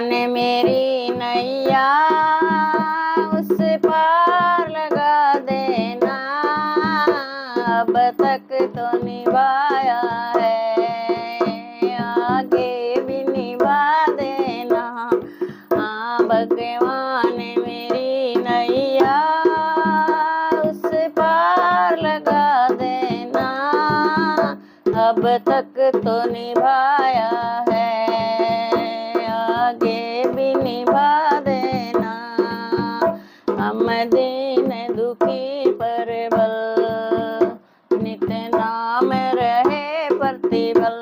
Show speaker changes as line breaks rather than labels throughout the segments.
ने मेरी नैया उस पार लगा देना। अब तक तो निभाया है, आगे भी निभा देना। हाँ भगवान ने मेरी नैया उस पार लगा देना। अब तक तो निभाया है, आगे भी निभा देना। हम दीन दुखी परबल, नित नाम रहे प्रतिबल।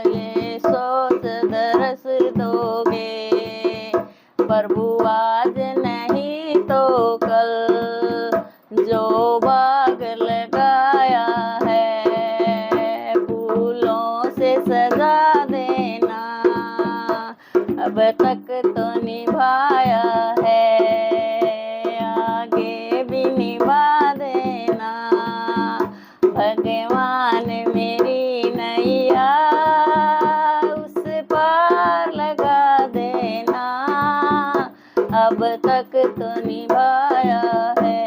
ये सोच दरस दोगे प्रभु आज नहीं तो कल। जो बाग लगाया है फूलों से सजा देना। अब तक तो निभाया है, आगे भी निभा देना। भगवान मेरी नैया उस पार लगा देना। अब तक तो निभाया है,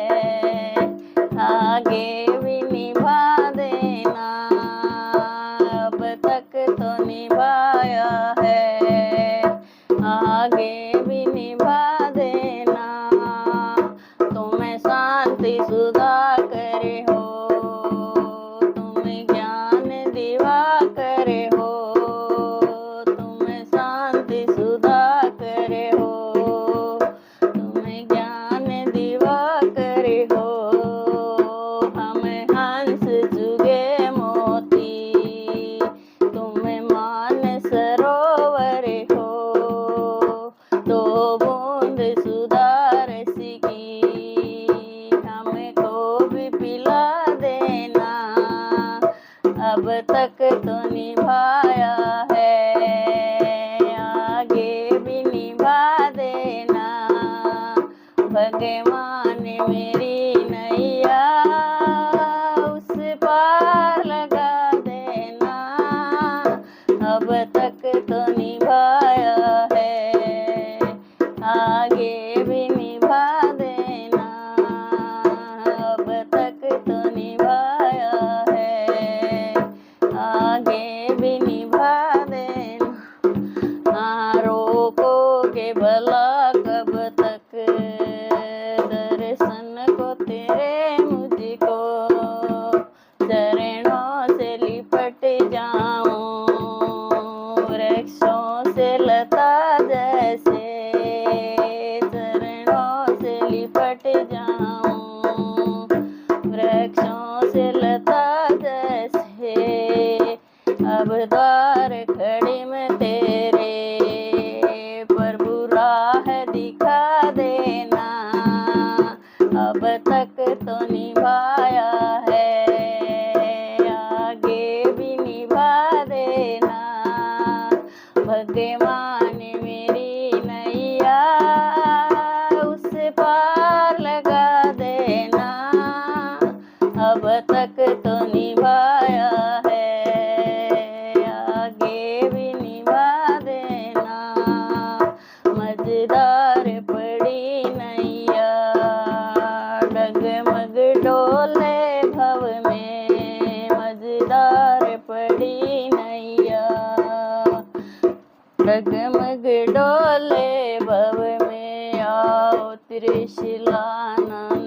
आगे भी निभा देना। अब तक तो निभाया है, आगे भी निभा देना। तुम्हें शांति सुधा करे हो, तुम्हें ज्ञान दिवा करे हो। तुम्हें शांति सुधा करे हो, तुम्हें ज्ञान दिवा करे हो। हमें हंस जुगे मोती, तुम्हें मान सरोवर हो। तो बूंद सुधार की हमको भी पिला देना। अब तक तो निभाया है, आगे भी निभा देना। भगवान मेरी नैया उस पार लगा देना। अब तक तो निभाया है, आगे भी निभा देना। अब तक तो निभाया है, आगे भी निभा देना। हाँ रोकोगे भला कब तक दर्शन को तेरे मुझको। चरणों से लिपट जाऊं वृक्षों से लता जैसे। चरणों से लिपट जाऊं वृक्षों से लता जैसे। अब द्वार खड़ी में तेरे प्रभु राह दिखा देना। अब तक तो निभाया है, आगे भी निभा देना। भगवान मेरी नैया उस पार लगा देना। अब तक तो निभाया है, आगे भी निभा देना। मजेदार पड़ी नैया डगमग डोले भव में। मजेदार पड़ी नैया डगमग डोले भव में। आओ त्रिशूलानंद